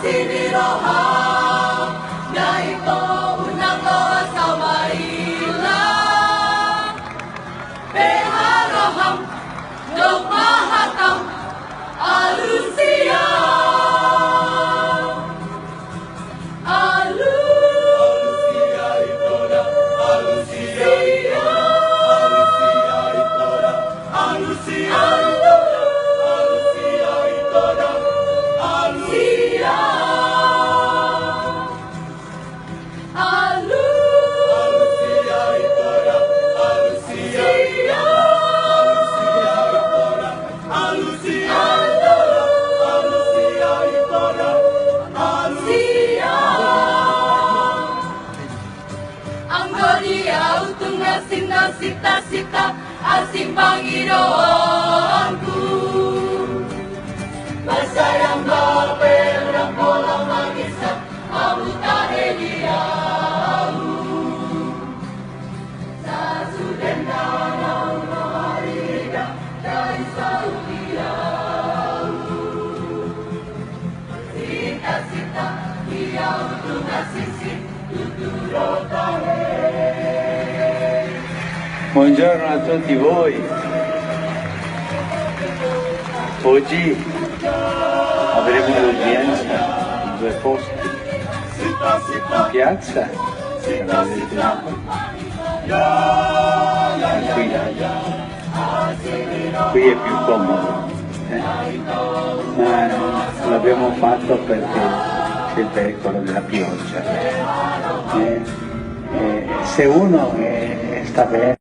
Siniroham, Naito Unako Samaila, Beharoham, Dogmahatam, Alusia, Alusia Itora, Alusia Itora, Alusia Itora, Alusia Itora, Alusia. Sita-sita asing Panginoonku, masayang baperang polang magisan abutan Eliyahu, sa sudenda ng mahariga dari Saudiyahu, sita-sita hiyaw tunasisit tuturo tahe. Buongiorno a tutti voi. Oggi avremo l'udienza in due posti, in piazza, qui è più comodo, ma l'abbiamo fatto perché c'è il pericolo della pioggia. Se uno sta bene